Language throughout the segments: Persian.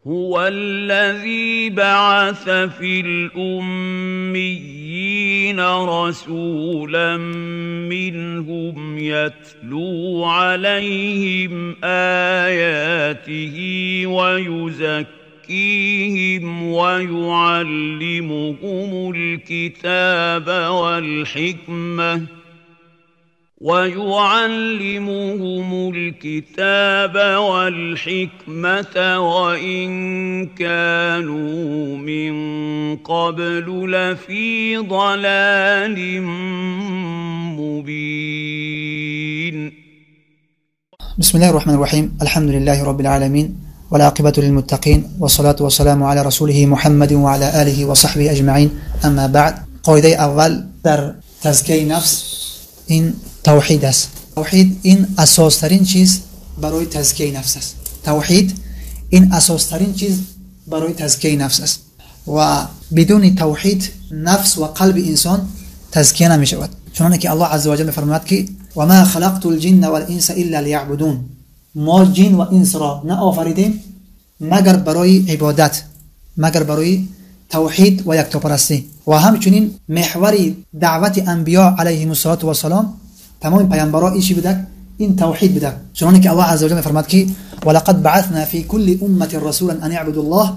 هو الذي بعث في الأميين رسولا منهم يتلو عليهم آياته ويزكيهم ويعلمهم الكتاب والحكمة وإن كانوا من قبل لفي ضلال مبين. بسم الله الرحمن الرحيم. الحمد لله رب العالمين والعاقبة للمتقين والصلاة والسلام على رسوله محمد وعلى آله وصحبه أجمعين. أما بعد، قاعده اول در تزکیه نفس این توحید است. توحید این اساس ترین چیز برای تزکیه نفس است. توحید این اساس ترین چیز برای تزکیه نفس است و بدون توحید نفس و قلب انسان تزکیه نمی شود. چنانکه که الله عز و جل می‌فرماید که و ما خلقت الجن والانس الا ليعبدون، ما جن و انس را نه آفریدیم مگر برای عبادت، مگر برای توحید و یکتاپرستی. و همچنین محور دعوت انبیا علیهم السلام تمام پیامبران ایشی بوده، این توحید بوده. چنانکه که الله عز و جل می‌فرماید که ولقد بعثنا فی کل امه رسولا ان اعبدوا الله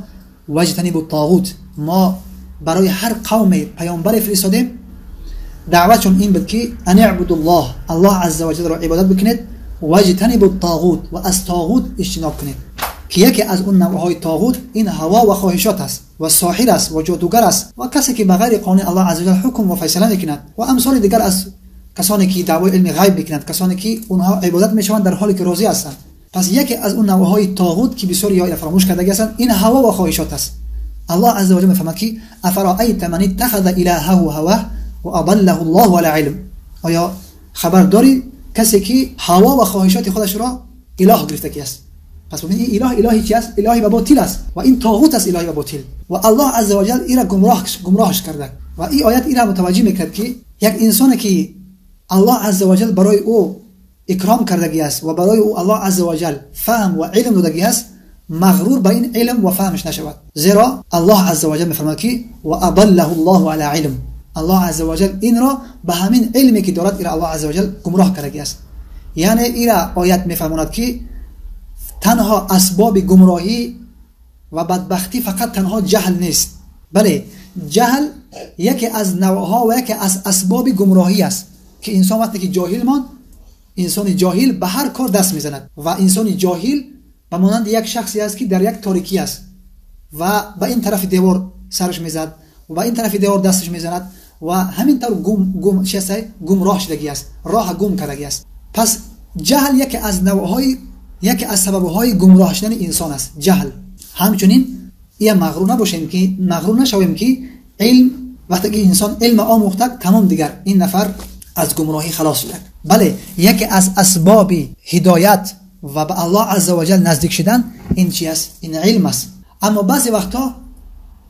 واجتنبوا الطاغوت، ما برای هر قوم پیامبر فرستادیم دعوتشون این بود که ان اعبدوا الله، الله عز و جل را عبادت بکنید، واجتنبوا الطاغوت و از طاغوت اجتناب کنید. که یکی از اون نوعهای طاغوت این هوا و خواهشات است و ساحر است و جادوگر است و کسی که بغیر قانون الله عز و جل حکم و فیصله میکند و امثال دیگر از کسانی که دعوی علم غیب میکنند، کسانی که اونها عبادت میشوند در حالی که راضی هستند. پس یکی از اون نوعهای طاغوت که بسیاری ها فراموش کرده هستند این هوا و خواهشات است. الله عز و جل میفرماید که افرأیت من اتخذ الهه هواه و اضله الله علی علم، آیا خبر داری کسی که هوا و خواهشات خودش را اله گرفته کی است؟ پس ببینید الهی چی است؟ الهی و باطل است و این طاغوت است، الهی و باطل. و الله عز و جل این را گمراهش کرده و این آیت این را متوجه میکرد که یک انسان که الله عز و جل برای او اکرام کردگی است و برای او الله عز و جل فهم و علم دادگی است، مغرور به این علم و فهمش نشود. زیرا الله عز و جل میفرماید که و اضله الله علی علم، الله عز و جل این را به همین علمی که دارد این الله عز و جل گمراه کردگی است. یعنی این آیت میفرماید که تنها اسباب گمراهی و بدبختی فقط تنها جهل نیست، بله جهل یکی از نوعها و یکی از اسباب گمراهی است که انسان وقتی که جاهل ماند، انسان جاهل به هر کار دست میزند و انسان جاهل به مانند یک شخصی است که در یک تاریکی است و به این طرف دیوار سرش میزد و به این طرف دیوار دستش میزند و همینطور گمراه شدگی است، راه گم کردگی است. پس جهل یکی از نوعهای، یکی از سببهای گمراه شدن انسان است، جهل. همچنین یا مغرور نشویم که علم، وقتی که انسان علم آموخته تمام دیگر این نفر از گمراهی خلاص شد. بله یکی از اسباب هدایت و به الله عز و جل نزدیک شدن این چی است؟ این علم است. اما بعضی وقتا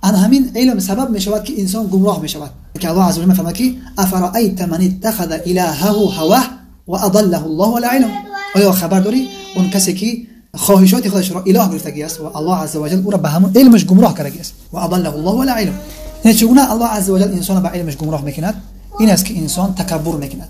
ان همین علم سبب می شود که انسان گمراه می شود. که الله عز و جل میفرماید که افرأیت من اتخذ الهه هواه و اضله الله علی علم، آیا خبر داری اون کسی که خواهشات خودش را اله گرفتگی است و الله عز و جل او را به همون علمش گمراه کرده است و اضله الله علی علم. یعنی چگونه الله عز و جل انسان به علمش گمراه میکند؟ این است که انسان تکبر میکند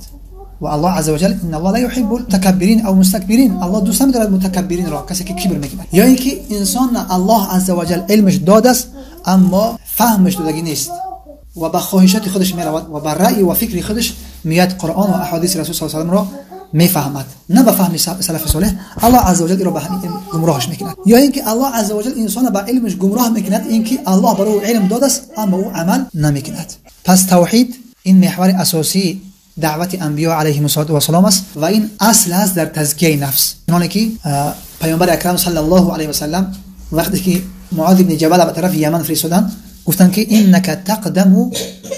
و الله عز و جل ان الله لا يحب المتكبرين او المستكبرين، الله دوست ندارد متکبرین را، کسی که کبر میکند. یا اینکه انسان الله عز و جل علمش داده است اما فهمش دادگی نیست و به خواهشات خودش میرود و به رأی و فکر خودش میاد قرآن و احادیث رسول صلی الله علیه و آله را میفهمد، نه به فهم سلف صالح. الله عز و جل را به همین گمراهش میکند. یا اینکه الله عز و جل انسان به علمش گمراه میکند، اینکه الله برای او علم داده است اما او عمل نمیکند. پس توحید این محور اساسی دعوت انبیا علیهم السلام است و این اصل است در تزکیه نفس. چنانکه پیامبر اکرم صلی الله علیه و سلم وقتی که معاذ بن جبل به طرف یمن فرستادند گفتن که انک تقدم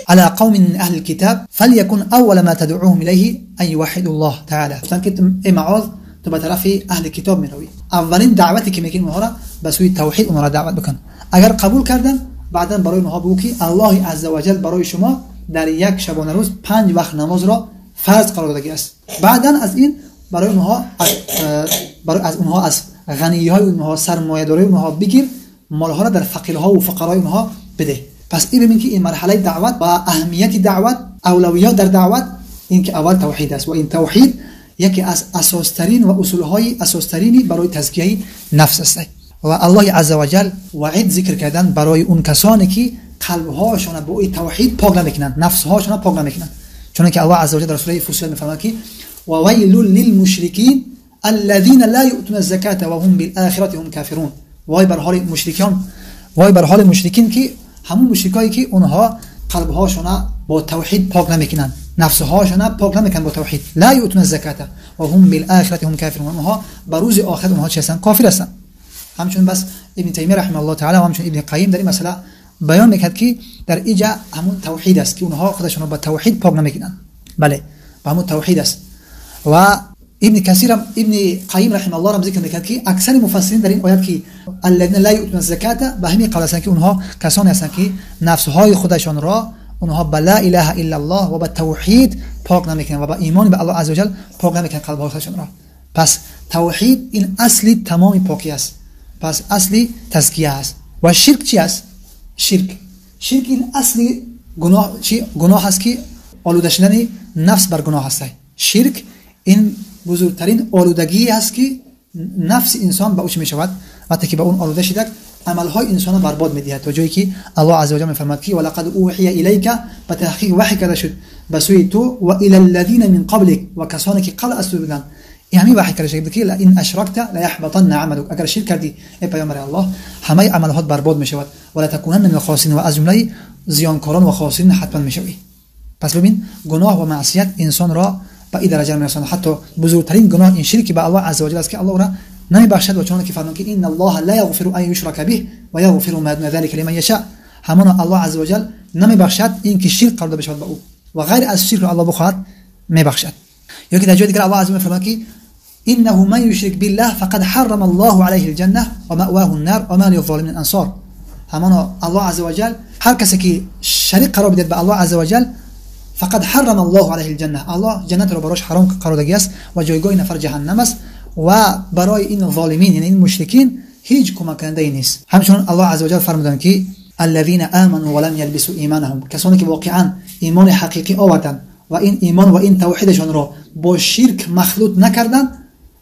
على قوم من اهل الكتاب فليكن اول ما تدعوهم اليه ان يوحدوا الله تعالی. گفتن که ای معاذ تو به طرف اهل کتاب میروی، اولین دعوتی که میکنی اونها را به سوی توحید اونها را دعوت بکن. اگر قبول کردن بعدا برای اونها بگو که الله عز و جل برای شما در یک شبانه روز 5 وقت نماز را فرض قرار داده است. بعدا از این برای اونها از غنیهای اونها، سرمایه‌داری اونها بگیر مالها را در فقیرها و فقرای اونها بده. پس این ببین که این مرحله دعوت و اهمیت دعوت، اولویات در دعوت، این که اول توحید است و این توحید یکی از اساسترین و اصولهای اساسترینی برای تزکیه نفس است. و الله عزوجل وعید ذکر کردن برای اون کسانی که قلبهاشون با این توحید پاک نمیکنند، نفسهاشون پاک نمیکنند. چون که الله عزوجل در سوره فصل میفرماید که وویل للمشرکین الذين لا يؤتون الزکات و هم بالآخرة هم کافرون. وای بر حال مشرکان، وای بر حال مشرکین که همون مشرکایی که اونها قلبهاشون با توحید پاک نمیکنند، نفسهاشون پاک نمیکنند با توحید. لا یؤتون الزکات و هم بالآخرة هم کافرون. اونها بر روز آخرت اونها چه هستند؟ کافر هستند. همچون بس ابن تیمیه رحمه الله تعالی و همچون ابن قیم در این مسئله بیان میکرد که در اینجا همون توحید است که اونها خودشون با توحید پاک نمیکنند. بله، با همون توحید است. و ابن کثیر ابن قیم رحمه الله را ذکر میکرد که اکثر مفسرین در این آیات که الذين لا يؤتون الزکات به همین قول هستند که اونها کسانی هستند که نفسهای خودشان را اونها با لا اله الا الله و با توحید پاک نمیکنند و با ایمان به الله عزوجل پاک نمیکنند قلبهای خودشان را. پس توحید این اصلی تمام پاکی است. پس اصلی تزکیه است. و شرک چی است؟ شرک این اصلی گناه است که آلوده شدن نفس بر گناه است. شرک این بزرگترین آلودگی است که نفس انسان به اوش می شود. وقتی که به اون آلوده شده عملهای انسان برباد می دهد. تا جایی که الله عزوجل می فرماید که ولقد اوحی الیک، به تحقیق وحی کرده شد به سوی تو و الی الذین من قبلک، و کسانی که قبل از تو بودند این همین وحی کرده شد که لئن اشرکت لیحبطن عملک، اگر شرک کردی ای پیامبر الله همه عملات برباد می شود و لتکونن من الخاسرین، و از جمله زیانکاران و خاسرین حتما می شوی. پس ببین گناه و معصیت انسان را به این درجه میرساند. حتی بزرگترین گناه این شرک به الله عزوجل است که الله را نمیبخشد. و چون که فرمان که ان الله لا یغفر ان یشرک به و یغفر ما دون ذلك لمن یشاء، همان الله عزوجل نمیبخشد این که شرک قرار بشود به او و غیر از شرک الله بخواهد میبخشد. یا که در جای دیگر الله عزوجل فرمان که انه من یشرک بالله فقد حرم الله علیه الجنه و مأواه النار و ما للظالمین من انصار. همان الله عزوجل هر کسی که شریک قرار بده به الله عزوجل فقد حرم الله علیه الجنه، الله جنت را براش حرام قرار داده است و جایگاه نفر جهنم است و برای این ظالمین یعنی این مشرکین هیچ کمک کننده نیست. همچنین الله عزوجل فرمودند که الذين آمنوا ولم يلبسوا ایمانهم، کسانی که واقعا ایمان حقیقی آوردند و این ایمان و این توحیدشان را با شرک مخلوط نکردند،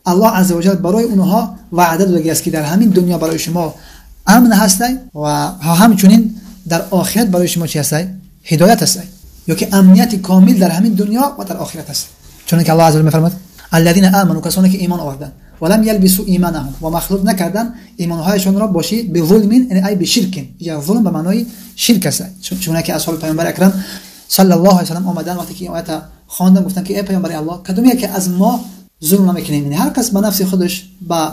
الله عزوجل برای اونها وعده داده است که در همین دنیا برای شما امن هستید و همچنین در آخرت برای شما چی هستید؟ هدایت هستید، یا که امنیت کامل در همین دنیا و در آخرت است. چون که الله عزوجل میفرماید الذين آمنوا، کسانی که ایمان آوردند، ولم یلبسوا ایمانهم و مخلوط نکردند ایمانهایشان را با شی به ظلم یعنی ای به شرک، یا ظلم به معنای شرک است. چون که اصحاب پیامبر اکرم صلی الله علیه و سلم آمدن وقتی که آیت خواندن گفتن که ای پیامبر الله کدومیه که از ما ظلم نمیکنه، یعنی هر کس به نفس خودش، با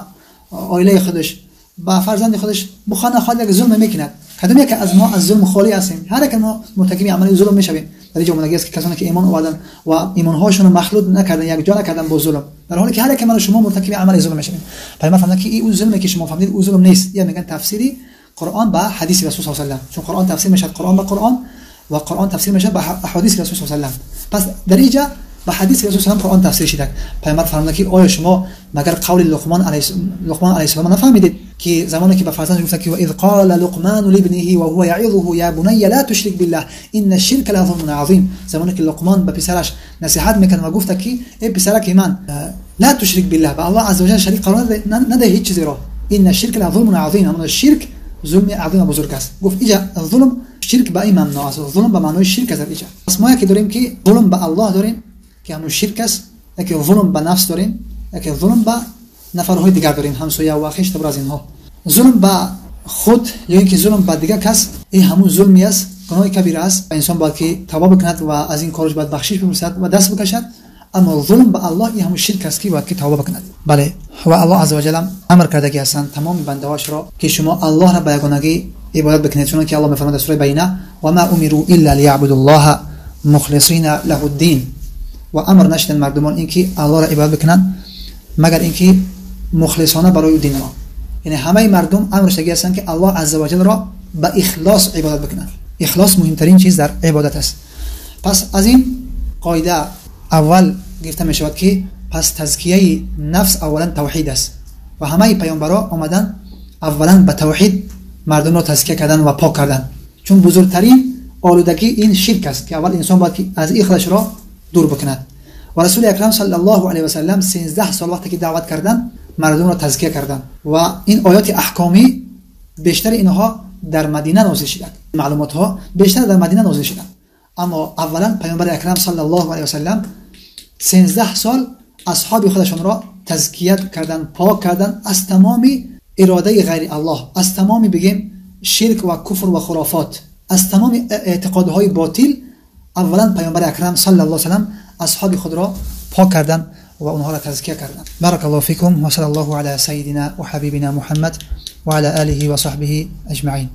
عائله خودش، با فرزند خودش بخانه خود یک ظلم میکند، کدومیه که از ما از ظلم خالی هستیم، هر یک ما مرتکب عمل ظلم میشویم. در اینجا اومده است که کسانی که ایمان آوردن و ایمانهاشون رو مخلوط نکردن یک جا نکردن با ظلم، در حالی که هر یک من شما مرتکب عمل ظلم میشویم. پیامبر فرمود که این ظلمی که شما فهمیدید او ظلم نیست. یا میگن تفسیری قرآن با حدیث رسول صلی الله علیه و آله، چون قرآن تفسیر میشه قرآن با قرآن و قرآن تفسیر میشه با احادیث رسول صلی الله علیه و آله. پس در اینجا با حدیث رسول صلی الله علیه و آله قرآن تفسیر شده. پیامبر فرمود که آیا شما مگر قول لقمان علیه السلام نفهمیدید که زمانی که به فرزندش گفت که و اذ قال لقمان لابنه و هو یعظه یا بنی لا تشرک بالله ان الشرك لظلم عظیم، زمانی که لقمان به پسرش نصیحت میکنه و گفت که ای پسرک من لا تشرک بالله، به الله عزوجل شریک قرار نده هیچ چیزی را، ان الشرك لظلم عظیم، اما شرک ظلم عظیم و بزرگ است. گفت اینجا ظلم شرک به این معنی است، ظلم به معنای شرک است. اینجا پس ما که داریم که ظلم به الله داریم که همون شرک است، که ظلم به نفس داریم، که ظلم به نفرهای دیگر داریم، همسایه و خویش تبر از اینها. ظلم به خود یا اینکه ظلم به دیگر کس این همون ظلمی است، گناه کبیره است. انسان باید که توبه کند و از این کارش باید بخشش بپرسد و دست بکشد. اما ظلم به الله این همون شرک است که باید که توبه کند. بله، و الله عزوجل امر کرده که هستند تمام بنده‌هاش را که شما الله را به یگانگی عبادت بکنید، چون که الله می‌فرماید در سوره بینه و ما امروا الا ليعبدوا الله مخلصین له الدین، و امر نشدن مردمان اینکه الله را عبادت بکنند مگر اینکه مخلصانه برای دین ما، یعنی همه مردم امر شده هستند که الله عزوجل را با اخلاص عبادت بکنند. اخلاص مهمترین چیز در عبادت است. پس از این قاعده اول گفته می شود که پس تزکیه نفس اولا توحید است و همه پیامبران آمدن اولا به توحید مردم را تزکیه کردن و پاک کردن. چون بزرگترین آلودگی این شرک است که اول انسان باید که از این خودش را دور بکند. و رسول اکرم صلی الله علیه و سلم 13 سال وقتی که دعوت کردن مردم را تزکیه کردن و این آیات احکامی بیشتر اینها در مدینه نازل شدند. معلومات ها بیشتر در مدینه نازل شدند. اما اولا پیامبر اکرم صلی الله علیه و سلم 13 سال اصحاب خودشان را تزکیه کردن، پاک کردن از تمام اراده غیر الله، از تمام بگیم شرک و کفر و خرافات، از تمام اعتقادهای باطل. اولا پیامبر اکرم صلی الله علیه و سلم اصحاب خود را پاک کردن و اونها را تزکیه کردن. بارک الله فیکم و صلی الله علی سیدنا و حبیبنا محمد و علی آله و صحبه اجمعین.